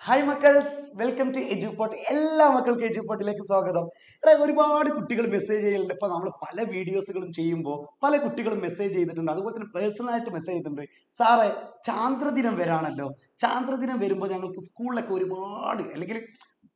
Hi മക്കൾസ്, welcome to Edupot. എല്ലാ മക്കൾക്കും എജുപോട്ടിലേക്ക് സ്വാഗതം. ഒരുപാട് കുട്ടികൾ മെസ്സേജ് ചെയ്യുന്നുണ്ട്. ഇപ്പൊ നമ്മൾ പല വീഡിയോസുകളും ചെയ്യുമ്പോൾ പല കുട്ടികളും മെസ്സേജ് ചെയ്തിട്ടുണ്ട്. അതുപോലെ തന്നെ പേഴ്സണൽ ആയിട്ട് മെസ്സേജ് ചെയ്തിട്ടുണ്ട്. സാറേ, ചാന്ദ്രദിനം വരാണല്ലോ, ചാന്ദ്രദിനം വരുമ്പോൾ ഞങ്ങൾക്ക് സ്കൂളിലൊക്കെ ഒരുപാട് അല്ലെങ്കിൽ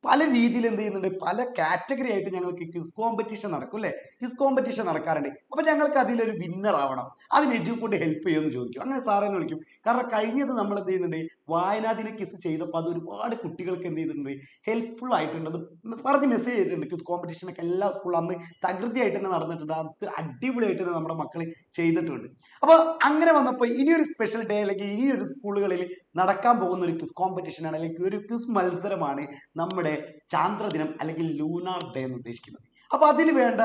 പല രീതിയിൽ എന്ത് ചെയ്യുന്നുണ്ട്, പല കാറ്റഗറി ആയിട്ട് ഞങ്ങൾക്ക് ക്വിസ് കോമ്പറ്റീഷൻ നടക്കും അല്ലെ, ക്വിസ് കോമ്പറ്റീഷൻ നടക്കാറുണ്ട്. അപ്പൊ ഞങ്ങൾക്ക് അതിലൊരു വിന്നർ ആവണം, അതിന് എജുപോട്ട് ഹെൽപ്പ് ചെയ്യുമെന്ന് ചോദിക്കും. അങ്ങനെ സാറേ എന്ന് വിളിക്കും. കാരണം കഴിഞ്ഞത് നമ്മൾ എന്ത് ചെയ്യുന്നുണ്ട്, വായനാദിന ക്വിസ് ചെയ്തപ്പോൾ അത് ഒരുപാട് കുട്ടികൾക്ക് എന്ത് ചെയ്തിട്ടുണ്ട്, ഹെൽപ്ഫുൾ ആയിട്ടുണ്ട്. അത് പറഞ്ഞ് മെസ്സേജ് ചെയ്തിട്ടുണ്ട്. ക്വിസ് കോമ്പറ്റീഷൻ ഒക്കെ എല്ലാ സ്കൂളിലും അന്ന് തകൃതിയായിട്ട് തന്നെ നടന്നിട്ടുണ്ട്. അത് അടിപൊളിയായിട്ട് തന്നെ നമ്മുടെ മക്കൾ ചെയ്തിട്ടുണ്ട്. അപ്പൊ അങ്ങനെ വന്നപ്പോൾ ഇനിയൊരു സ്പെഷ്യൽ ഡേ അല്ലെങ്കിൽ ഇനിയൊരു സ്കൂളുകളിൽ നടക്കാൻ പോകുന്ന ഒരു ക്വിസ് കോമ്പറ്റീഷൻ ആണ്, അല്ലെങ്കിൽ ഒരു ക്വിസ് മത്സരമാണ് നമ്മുടെ ചാന്ദ്രദിനം അല്ലെങ്കിൽ ലൂണാർ ഡേ എന്ന് ഉദ്ദേശിക്കുന്നത്. അപ്പൊ അതിൽ വേണ്ട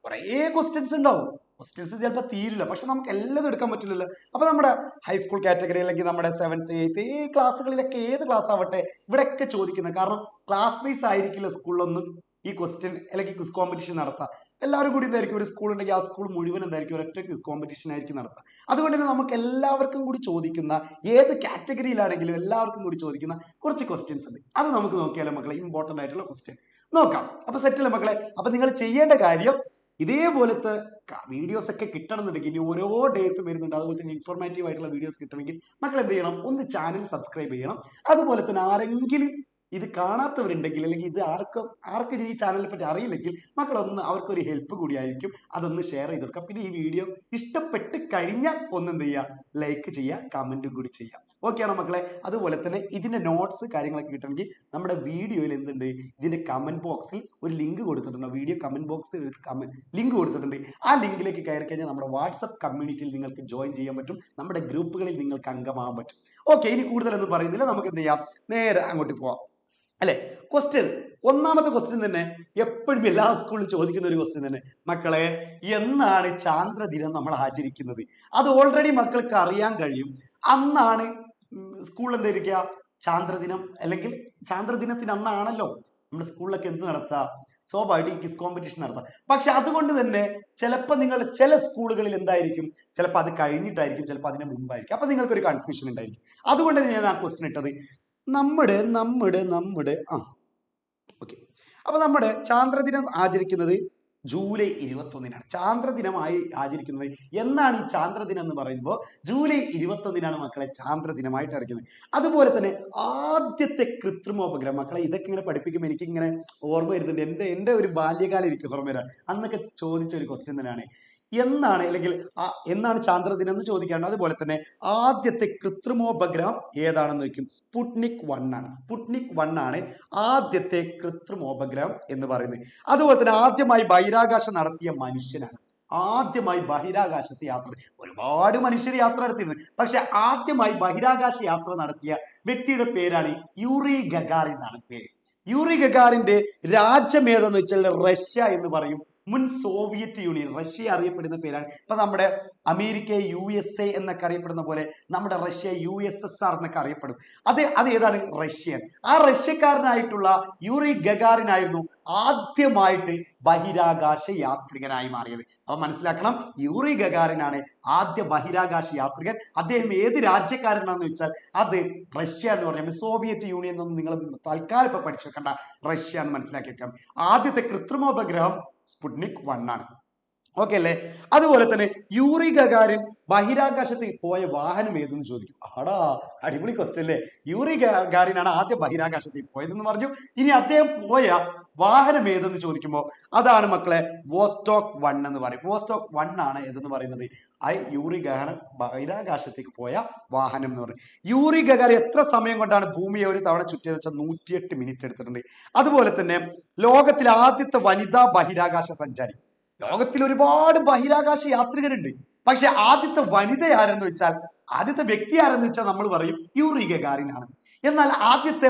കുറേ ക്വസ്റ്റ്യൻസ് ഉണ്ടാവും. ക്വസ്റ്റ്യൻസ് ചിലപ്പോൾ തീരില്ല, പക്ഷെ നമുക്ക് എല്ലാം എടുക്കാൻ പറ്റില്ലല്ലോ. അപ്പൊ നമ്മുടെ ഹൈസ്കൂൾ കാറ്റഗറി അല്ലെങ്കിൽ നമ്മുടെ 7th 8th ഈ ക്ലാസ്സുകളിലൊക്കെ ഏത് ക്ലാസ് ആവട്ടെ, ഇവിടെയൊക്കെ ചോദിക്കുന്നത്. കാരണം ക്ലാസ് വൈസ് ആയിരിക്കില്ല സ്കൂളിലൊന്നും ഈ ക്വസ്റ്റ്യൻ അല്ലെങ്കിൽ ക്വിസ് കോമ്പറ്റീഷൻ നടത്താം. എല്ലാവരും കൂടി എന്തായിരിക്കും, ഒരു സ്കൂൾ ഉണ്ടെങ്കിൽ ആ സ്കൂൾ മുഴുവൻ എന്തായിരിക്കും ഒരൊറ്റ ക്വിസ് കോമ്പറ്റീഷൻ ആയിരിക്കും നടത്തുക. അതുകൊണ്ട് തന്നെ നമുക്ക് എല്ലാവർക്കും കൂടി ചോദിക്കുന്ന, ഏത് കാറ്റഗറിയിലാണെങ്കിലും എല്ലാവർക്കും കൂടി ചോദിക്കുന്ന കുറച്ച് ക്വസ്റ്റ്യൻസ് ഉണ്ട്. അത് നമുക്ക് നോക്കിയാലോ മക്കളെ, ഇമ്പോർട്ടന്റ് ആയിട്ടുള്ള ക്വസ്റ്റ്യൻ നോക്കാം. അപ്പൊ സെറ്റല്ലേ മക്കളെ? അപ്പൊ നിങ്ങൾ ചെയ്യേണ്ട കാര്യം, ഇതേപോലത്തെ വീഡിയോസ് ഒക്കെ കിട്ടണമെന്നുണ്ടെങ്കിൽ ഇനി ഓരോ ഡേയ്സും വരുന്നുണ്ട്. അതുപോലെ തന്നെ ഇൻഫോർമേറ്റീവ് ആയിട്ടുള്ള വീഡിയോസ് കിട്ടണമെങ്കിൽ മക്കൾ എന്ത് ചെയ്യണം, ഒന്ന് ചാനൽ സബ്സ്ക്രൈബ് ചെയ്യണം. അതുപോലെ തന്നെ ആരെങ്കിലും ഇത് കാണാത്തവരുണ്ടെങ്കിൽ അല്ലെങ്കിൽ ഇത് ആർക്കും ഈ ചാനലിനെ പറ്റി അറിയില്ലെങ്കിൽ മക്കളൊന്ന് അവർക്കൊരു ഹെൽപ്പ് കൂടിയായിരിക്കും, അതൊന്ന് ഷെയർ ചെയ്ത് കൊടുക്കുക. പിന്നെ ഈ വീഡിയോ ഇഷ്ടപ്പെട്ട് കഴിഞ്ഞാൽ ഒന്ന് എന്ത് ചെയ്യുക, ലൈക്ക് ചെയ്യുക, കമന്റും കൂടി ചെയ്യുക. ഓക്കെ ആണോ മക്കളെ? അതുപോലെ തന്നെ ഇതിന്റെ നോട്ട്സ് കാര്യങ്ങളൊക്കെ കിട്ടണമെങ്കിൽ നമ്മുടെ വീഡിയോയിൽ എന്തുണ്ട്, ഇതിന്റെ കമന്റ് ബോക്സിൽ ഒരു ലിങ്ക് കൊടുത്തിട്ടുണ്ട്. വീഡിയോ കമന്റ് ബോക്സിൽ ലിങ്ക് കൊടുത്തിട്ടുണ്ട്. ആ ലിങ്കിലേക്ക് കയറി കഴിഞ്ഞാൽ നമ്മുടെ വാട്സപ്പ് കമ്മ്യൂണിറ്റിയിൽ നിങ്ങൾക്ക് ജോയിൻ ചെയ്യാൻ പറ്റും. നമ്മുടെ ഗ്രൂപ്പുകളിൽ നിങ്ങൾക്ക് അംഗമാകാൻ പറ്റും. ഓക്കെ, ഇനി കൂടുതലൊന്നും പറയുന്നില്ല, നമുക്ക് എന്ത് ചെയ്യാം, നേരെ അങ്ങോട്ട് പോവാം അല്ലെ. ക്വസ്റ്റ്യൻ, ഒന്നാമത്തെ ക്വസ്റ്റ്യൻ തന്നെ എപ്പോഴും എല്ലാ സ്കൂളിലും ചോദിക്കുന്ന ഒരു ക്വസ്റ്റ്യൻ തന്നെ. മക്കളെ, എന്നാണ് ചാന്ദ്രദിനം നമ്മൾ ആചരിക്കുന്നത്? അത് ഓൾറെഡി മക്കൾക്ക് അറിയാൻ കഴിയും. അന്നാണ് സ്കൂളിൽ എന്തായിരിക്കുക, ചാന്ദ്രദിനം. അല്ലെങ്കിൽ ചാന്ദ്രദിനത്തിന് അന്നാണല്ലോ നമ്മുടെ സ്കൂളിലൊക്കെ എന്ത് നടത്തുക, സ്വാഭാവികമായിട്ട് ക്വിസ് കോമ്പറ്റീഷൻ നടത്താം. പക്ഷെ അതുകൊണ്ട് തന്നെ ചിലപ്പോൾ നിങ്ങൾ ചില സ്കൂളുകളിൽ എന്തായിരിക്കും, ചിലപ്പോൾ അത് കഴിഞ്ഞിട്ടായിരിക്കും, ചിലപ്പോൾ അതിന് മുമ്പായിരിക്കും. അപ്പൊ നിങ്ങൾക്കൊരു കൺഫ്യൂഷൻ ഉണ്ടായിരിക്കും. അതുകൊണ്ട് ഞാൻ ആ ക്വസ്റ്റ്യൻ ഇട്ടത്. നമ്മുടെ നമ്മുടെ നമ്മുടെ ഓക്കെ. അപ്പൊ നമ്മുടെ ചാന്ദ്രദിനം ആചരിക്കുന്നത് ജൂലൈ 21-നാണ്. ചാന്ദ്രദിനമായി ആചരിക്കുന്നത് എന്നാണ് ഈ ചാന്ദ്രദിനം എന്ന് പറയുമ്പോൾ ജൂലൈ 21-നാണ് മക്കളെ ചാന്ദ്രദിനമായിട്ട് അറിയിക്കുന്നത്. അതുപോലെ തന്നെ ആദ്യത്തെ കൃത്രിമോപഗ്രഹം, മക്കളെ ഇതൊക്കെ ഇങ്ങനെ പഠിപ്പിക്കുമ്പോൾ എനിക്ക് ഇങ്ങനെ ഓർമ്മ വരുന്നുണ്ട്. എൻ്റെ ഒരു ബാല്യകാലം എനിക്ക് ഓർമ്മ വരാൻ. അന്നൊക്കെ ചോദിച്ച ഒരു ക്വസ്റ്റ്യൻ തന്നെയാണ്, എന്നാണ് അല്ലെങ്കിൽ എന്നാണ് ചാന്ദ്രദിനം എന്ന് ചോദിക്കാറുണ്ട്. അതുപോലെ തന്നെ ആദ്യത്തെ കൃത്രിമോപഗ്രഹം ഏതാണെന്ന് ചോദിക്കും. സ്പുട്നിക് 1 ആണ്. സ്പുട്നിക് 1 ആണ് ആദ്യത്തെ കൃത്രിമോപഗ്രഹം എന്ന് പറയുന്നത്. അതുപോലെ തന്നെ ആദ്യമായി ബഹിരാകാശം നടത്തിയ മനുഷ്യനാണ്. ആദ്യമായി ബഹിരാകാശത്ത് യാത്ര, ഒരുപാട് മനുഷ്യർ യാത്ര നടത്തിയിട്ടുണ്ട്, പക്ഷെ ആദ്യമായി ബഹിരാകാശ യാത്ര നടത്തിയ വ്യക്തിയുടെ പേരാണ് യൂറി ഗഗാറിൻ എന്നാണ് പേര്. യൂറി ഗഗാറിന്റെ രാജ്യം ഏതെന്ന് വെച്ചാൽ റഷ്യ എന്ന് പറയും. മുൻ സോവിയറ്റ് യൂണിയൻ, റഷ്യ അറിയപ്പെടുന്ന പേരാണ്. ഇപ്പൊ നമ്മുടെ അമേരിക്ക USA എന്നൊക്കെ അറിയപ്പെടുന്ന പോലെ നമ്മുടെ റഷ്യ USSR എന്നൊക്കെ അറിയപ്പെടും. അത് ഏതാണ്, റഷ്യൻ. ആ റഷ്യക്കാരനായിട്ടുള്ള യൂറി ഗഗാറിനായിരുന്നു ആദ്യമായിട്ട് ബഹിരാകാശ യാത്രികനായി മാറിയത്. അപ്പൊ മനസ്സിലാക്കണം, യൂറി ഗഗാറിനാണ് ആദ്യ ബഹിരാകാശ യാത്രികൻ. അദ്ദേഹം ഏത് രാജ്യക്കാരനാണെന്ന് വെച്ചാൽ അത് റഷ്യ എന്ന് പറയുമ്പോൾ, സോവിയറ്റ് യൂണിയൻ എന്നൊന്നും നിങ്ങൾ തൽക്കാലം ഇപ്പൊ പഠിച്ചു വെക്കണ്ട, റഷ്യ എന്ന് മനസ്സിലാക്കി വെക്കാം. ആദ്യത്തെ കൃത്രിമോപഗ്രഹം സ്പുട്നിക് 1 ആണ്. ഓക്കെ അല്ലേ? അതുപോലെ തന്നെ യൂറി ഗഗാറിൻ ബഹിരാകാശത്ത് പോയ വാഹനം ഏതെന്ന് ചോദിക്കും. ആടാ, അടിപൊളി ക്വസ്റ്റ്യൻ അല്ലേ? യൂറി ഗഗാറിനാണ് ആദ്യം ബഹിരാകാശത്തേക്ക് പോയതെന്ന് പറഞ്ഞു. ഇനി അദ്ദേഹം പോയ വാഹനം ഏതെന്ന് ചോദിക്കുമ്പോൾ അതാണ് മക്കളെ വോസ്റ്റോക്ക് 1 എന്ന് പറയും. വോസ്റ്റോക്ക് 1 ആണ് ഏതെന്ന് പറയുന്നത് യൂറി ഗഗാറിൻ ബഹിരാകാശത്തേക്ക് പോയ വാഹനം എന്ന് പറയും. യൂറി ഗഗാറിൻ എത്ര സമയം കൊണ്ടാണ് ഭൂമിയെ ഒരു തവണ ചുറ്റിയെന്ന് വെച്ചാൽ 108 മിനിറ്റ് എടുത്തിട്ടുണ്ട്. അതുപോലെ തന്നെ ലോകത്തിലെ ആദ്യത്തെ വനിതാ ബഹിരാകാശ സഞ്ചാരി. ലോകത്തിൽ ഒരുപാട് ബഹിരാകാശ യാത്രികരുണ്ട്, പക്ഷെ ആദ്യത്തെ വനിത ആരെന്ന് വെച്ചാൽ, ആദ്യത്തെ വ്യക്തി ആരെന്ന് വെച്ചാൽ നമ്മൾ പറയും യൂറി ഗഗാറിൻ ആണ്. എന്നാൽ ആദ്യത്തെ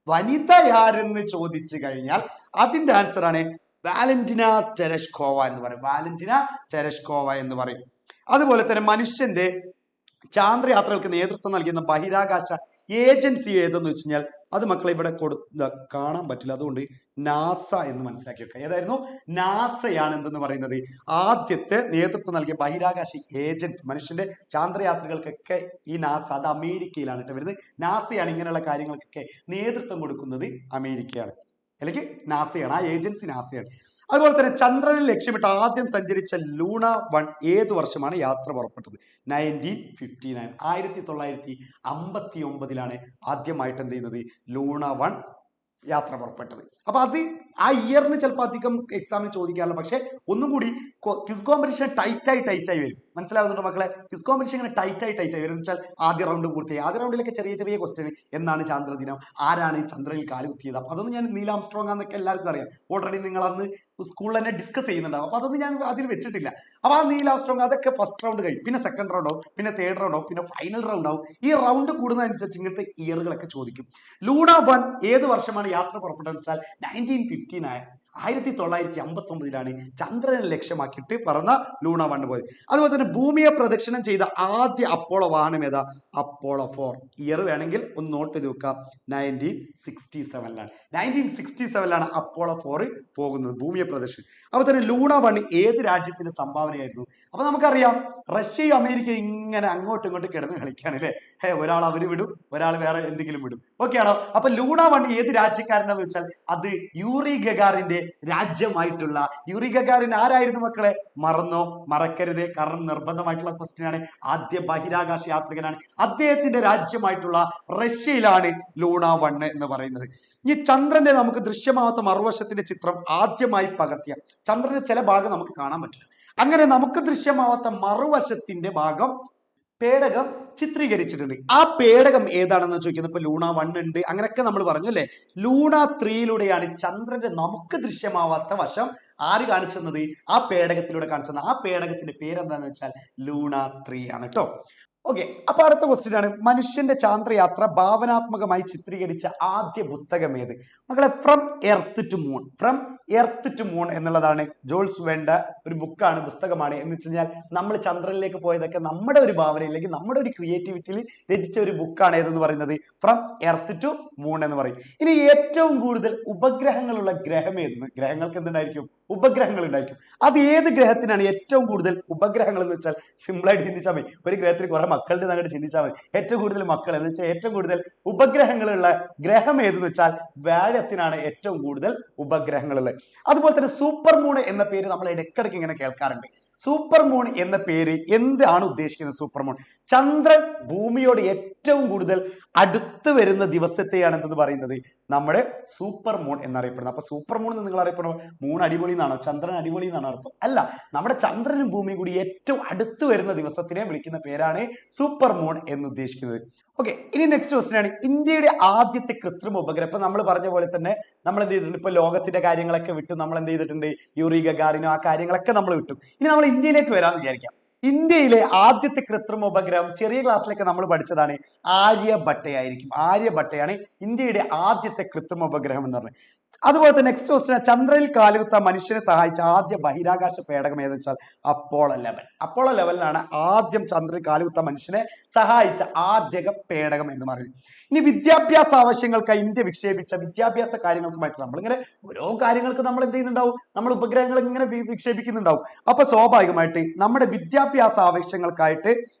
വനിത ആരെന്ന് ചോദിച്ചു കഴിഞ്ഞാൽ അതിന്റെ ആൻസർ ആണ് വാലന്റിന ടെരഷ്കോവ എന്ന് പറയും. വാലന്റിന ടെരഷ്കോവ എന്ന് പറയും. അതുപോലെ തന്നെ മനുഷ്യന്റെ ചാന്ദ്രയാത്രകൾക്ക് നേതൃത്വം നൽകുന്ന ബഹിരാകാശ ഏജൻസി ഏതെന്ന് വെച്ച് കഴിഞ്ഞാൽ അത് മക്കളെ ഇവിടെ കാണാൻ പറ്റില്ല, അതുകൊണ്ട് നാസ എന്ന് മനസ്സിലാക്കി വെക്കുക. ഏതായിരുന്നു? നാസയാണ് എന്തെന്ന് പറയുന്നത് ആദ്യത്തെ നേതൃത്വം നൽകിയ ബഹിരാകാശ ഏജൻസി. മനുഷ്യന്റെ ചാന്ദ്രയാത്രകൾക്കൊക്കെ ഈ നാസ, അത് അമേരിക്കയിലാണ് കേട്ടോ വരുന്നത്. നാസയാണ് ഇങ്ങനെയുള്ള കാര്യങ്ങൾക്കൊക്കെ നേതൃത്വം കൊടുക്കുന്നത്, അമേരിക്കയാണ്, അല്ലെങ്കിൽ നാസയാണ്. ആ ഏജൻസി നാസയാണ്. അതുപോലെ തന്നെ ചന്ദ്രനിൽ ലക്ഷ്യമിട്ട് ആദ്യം സഞ്ചരിച്ച ലൂണ 1 ഏത് വർഷമാണ് യാത്ര പുറപ്പെട്ടത്? 1959, 1959 ആദ്യമായിട്ട് എന്ത് ചെയ്യുന്നത് ലൂണ 1 യാത്ര പുറപ്പെട്ടത്. അപ്പൊ അത് ആ ഇയറിന് ചിലപ്പോൾ അധികം എക്സാമിന് ചോദിക്കാറില്ല, പക്ഷെ ഒന്നും കൂടി ക്വിസ് കോമ്പറ്റീഷൻ ടൈറ്റായി വരും. മനസ്സിലാവുന്നുണ്ടോ മക്കളെ? ക്വിസ് കോമ്പറ്റീഷൻ ഇങ്ങനെ ടൈറ്റായി വരും എന്ന് വെച്ചാൽ ആദ്യ റൗണ്ട് പൂർത്തിയായി. ആദ്യ റൗണ്ടിലൊക്കെ ചെറിയ ക്വസ്റ്റ്യൻ, എന്നാണ് ചാന്ദ്രദിനം, ആരാണ് ചന്ദ്രനിൽ കാലുകുത്തിയത്, അപ്പൊ അതൊന്നും ഞാൻ നീൽ ആംസ്ട്രോങ് ആണെന്നൊക്കെ എല്ലാവർക്കും അറിയാം. ഓൾറെഡി നിങ്ങൾ അന്ന് സ്കൂളിൽ തന്നെ ഡിസ്കസ് ചെയ്യുന്നുണ്ടാവും. അപ്പൊ അതൊന്നും ഞാൻ അതിൽ വെച്ചിട്ടില്ല. അപ്പൊ ആ നീൽ ആംസ്ട്രോങ് അതൊക്കെ ഫസ്റ്റ് റൗണ്ട് കഴിയും, പിന്നെ സെക്കൻഡ് റൗണ്ട് ആവും, പിന്നെ തേർഡ് റൗണ്ട് ആവും, പിന്നെ ഫൈനൽ റൗണ്ട് ആവും. ഈ റൗണ്ട് കൂടുന്നതനുസരിച്ച് ഇങ്ങനത്തെ ഇയറുകളൊക്കെ ചോദിക്കും. ലൂണ 1 ഏത് വർഷമാണ് യാത്ര പുറപ്പെട്ടതെന്ന് വെച്ചാൽ 1959, 1959 ചന്ദ്രനെ ലക്ഷ്യമാക്കിയിട്ട് പറന്ന ലൂണ 1 പോയത്. അതുപോലെ തന്നെ ഭൂമിയെ പ്രദക്ഷിണം ചെയ്ത ആദ്യ അപ്പോളോ വാഹനം ഏതാ? അപ്പോളോ 4. ഇയർ വേണമെങ്കിൽ ഒന്ന് നോട്ട് ചെയ്ത് വെക്കാം. 1967 അപ്പോളോ 4 പോകുന്നത്, ഭൂമിയെ പ്രദക്ഷിണം. അതുപോലെ തന്നെ ലൂണ 1 ഏത് രാജ്യത്തിന്റെ സംഭാവനയായിരുന്നു? അപ്പൊ നമുക്കറിയാം റഷ്യയും അമേരിക്കയും ഇങ്ങനെ അങ്ങോട്ടും ഇങ്ങോട്ടും കിടന്ന് കളിക്കുകയാണ് അല്ലെ. ഒരാൾ അവര് വിടും, ഒരാൾ വേറെ എന്തെങ്കിലും വിടും. ഓക്കെ ആണോ? അപ്പൊ ലൂണ 1 ഏത് രാജ്യക്കാരനെന്ന് വെച്ചാൽ അത് യൂറി ഗഗാറിന്റെ രാജ്യമായിട്ടുള്ള, യൂറി ഗഗാറിൻ ആരായിരുന്നു മക്കളെ? മറന്നോ? മറക്കരുത്, കാരണം നിർബന്ധമായിട്ടുള്ള ക്വസ്റ്റ്യൻ ആണ്. ആദ്യ ബഹിരാകാശ യാത്രികനാണ്. അദ്ദേഹത്തിന്റെ രാജ്യമായിട്ടുള്ള റഷ്യയിലാണ് ലൂണ 1 എന്ന് പറയുന്നത്. ഈ ചന്ദ്രന്റെ നമുക്ക് ദൃശ്യമാവാത്ത മറുവശത്തിന്റെ ചിത്രം ആദ്യമായി പകർത്തിയ, ചന്ദ്രന്റെ ചില ഭാഗം നമുക്ക് കാണാൻ പറ്റില്ല, അങ്ങനെ നമുക്ക് ദൃശ്യമാവാത്ത മറുവശത്തിന്റെ ഭാഗം പേടകം ചിത്രീകരിച്ചിട്ടുണ്ട്. ആ പേടകം ഏതാണെന്ന് ചോദിക്കുന്നത്. ഇപ്പൊ ലൂണ 1 ഉണ്ട്, അങ്ങനെയൊക്കെ നമ്മൾ പറഞ്ഞു അല്ലെ. ലൂണ 3യിലൂടെയാണ് ചന്ദ്രന്റെ നമുക്ക് ദൃശ്യമാവാത്ത വശം ആര് കാണിച്ചെന്നത്? ആ പേടകത്തിലൂടെ കാണിച്ചത്. ആ പേടകത്തിന്റെ പേരെന്താന്ന് വെച്ചാൽ ലൂണ 3 ആണ് കേട്ടോ. ഓക്കെ, അപ്പൊ അടുത്ത ക്വസ്റ്റ്യൻ ആണ്, മനുഷ്യന്റെ ചാന്ദ്രയാത്ര ഭാവനാത്മകമായി ചിത്രീകരിച്ച ആദ്യ പുസ്തകം ഏത്? മക്കളെ, from earth to moon. From earth to moon എന്നുള്ളതാണ് ജോൾസ് വേണ്ട ഒരു ബുക്കാണ്, പുസ്തകമാണ്. എന്ന് വെച്ച് കഴിഞ്ഞാൽ നമ്മൾ ചന്ദ്രനിലേക്ക് പോയതൊക്കെ നമ്മുടെ ഒരു ഭാവനയിലേക്ക്, നമ്മുടെ ഒരു ക്രിയേറ്റിവിറ്റിയിൽ രചിച്ച ഒരു ബുക്കാണ് ഏതെന്ന് പറയുന്നത് ഫ്രം എർത്ത് ടു മൂൺ എന്ന് പറയും. ഇനി ഏറ്റവും കൂടുതൽ ഉപഗ്രഹങ്ങളുള്ള ഗ്രഹം ഏതെന്ന്? ഗ്രഹങ്ങൾക്ക് എന്തുണ്ടായിരിക്കും? ഉപഗ്രഹങ്ങൾ ഉണ്ടായിരിക്കും. അത് ഏത് ഗ്രഹത്തിനാണ് ഏറ്റവും കൂടുതൽ ഉപഗ്രഹങ്ങൾ എന്ന് വെച്ചാൽ സിമ്പിളായിട്ട് ചിന്തിച്ചാൽ മതി. ഒരു ഗ്രഹത്തിന് കുറെ മക്കളുടെ അങ്ങോട്ട് ചിന്തിച്ചാൽ മതി. ഏറ്റവും കൂടുതൽ മക്കൾ എന്ന് വെച്ചാൽ ഏറ്റവും കൂടുതൽ ഉപഗ്രഹങ്ങളുള്ള ഗ്രഹം ഏതെന്ന് വെച്ചാൽ വ്യാഴത്തിനാണ് ഏറ്റവും കൂടുതൽ ഉപഗ്രഹങ്ങളുള്ളത്. അതുപോലെ തന്നെ സൂപ്പർ മൂൺ എന്ന പേര് നമ്മൾ ഇടയ്ക്കിടയ്ക്ക് ഇങ്ങനെ കേൾക്കാറുണ്ട്. സൂപ്പർ മൂൺ എന്ന പേര് എന്താണ് ഉദ്ദേശിക്കുന്നത്? സൂപ്പർ മൂൺ, ചന്ദ്രൻ ഭൂമിയോട് ഏറ്റവും കൂടുതൽ അടുത്ത് വരുന്ന ദിവസത്തെയാണ് എന്തെന്ന് പറയുന്നത് നമ്മുടെ സൂപ്പർ മൂൺ എന്നറിയപ്പെടുന്നത്. അപ്പൊ സൂപ്പർ മൂൺ എന്ന് നിങ്ങൾ അറിയപ്പെടുമ്പോൾ മൂൺ അടിപൊളി എന്നാണോ, ചന്ദ്രൻ അടിപൊളി എന്നാണോ അർത്ഥം? അല്ല, നമ്മുടെ ചന്ദ്രനും ഭൂമിയും കൂടി ഏറ്റവും അടുത്ത് വരുന്ന ദിവസത്തിനെ വിളിക്കുന്ന പേരാണ് സൂപ്പർ മൂൺ എന്ന് ഉദ്ദേശിക്കുന്നത്. ഓക്കെ, ഇനി നെക്സ്റ്റ് ക്വസ്റ്റ്യൻ ആണ്, ഇന്ത്യയുടെ ആദ്യത്തെ കൃത്രിമ ഉപഗ്രഹം. ഇപ്പൊ നമ്മൾ പറഞ്ഞ പോലെ തന്നെ നമ്മൾ എന്ത് ചെയ്തിട്ടുണ്ട്? ഇപ്പൊ ലോകത്തിന്റെ കാര്യങ്ങളൊക്കെ വിട്ടു നമ്മൾ എന്ത് ചെയ്തിട്ടുണ്ട്? യൂറി ഗഗാറിനോ ആ കാര്യങ്ങളൊക്കെ നമ്മൾ വിട്ടു. ഇനി നമ്മൾ ഇന്ത്യയിലേക്ക് വരാമെന്ന് വിചാരിക്കാം. ഇന്ത്യയിലെ ആദ്യത്തെ കൃത്രിമ ഉപഗ്രഹം ചെറിയ ക്ലാസ്സിലൊക്കെ നമ്മൾ പഠിച്ചതാണ്, ആര്യഭട്ടയായിരിക്കും. ആര്യഭട്ടയാണ് ഇന്ത്യയുടെ ആദ്യത്തെ കൃത്രിമ ഉപഗ്രഹം എന്ന് പറഞ്ഞത്. അതുപോലെ തന്നെ നെക്സ്റ്റ് ക്വസ്റ്റ്യൻ, ചന്ദ്രനിൽ കാലുകുത്താൻ മനുഷ്യനെ സഹായിച്ച ആദ്യ ബഹിരാകാശ പേടകം ഏതെന്ന് വെച്ചാൽ അപ്പോളോ 11. അപ്പോളോ 11 ആദ്യം ചന്ദ്രനിൽ കാലുകുത്താൻ മനുഷ്യനെ സഹായിച്ച ആദ്യ പേടകം എന്ന് പറയുന്നത്. ഇനി വിദ്യാഭ്യാസ ആവശ്യങ്ങൾക്കായി ഇന്ത്യ വിക്ഷേപിച്ച വിദ്യാഭ്യാസ കാര്യങ്ങൾക്കുമായിട്ട് നമ്മളിങ്ങനെ ഓരോ കാര്യങ്ങൾക്ക് നമ്മൾ എന്ത് ചെയ്യുന്നുണ്ടാവും? നമ്മൾ ഉപഗ്രഹങ്ങൾ ഇങ്ങനെ വിക്ഷേപിക്കുന്നുണ്ടാവും. അപ്പൊ സ്വാഭാവികമായിട്ട് നമ്മുടെ വിദ്യാഭ്യാസ ആവശ്യങ്ങൾക്കായിട്ട്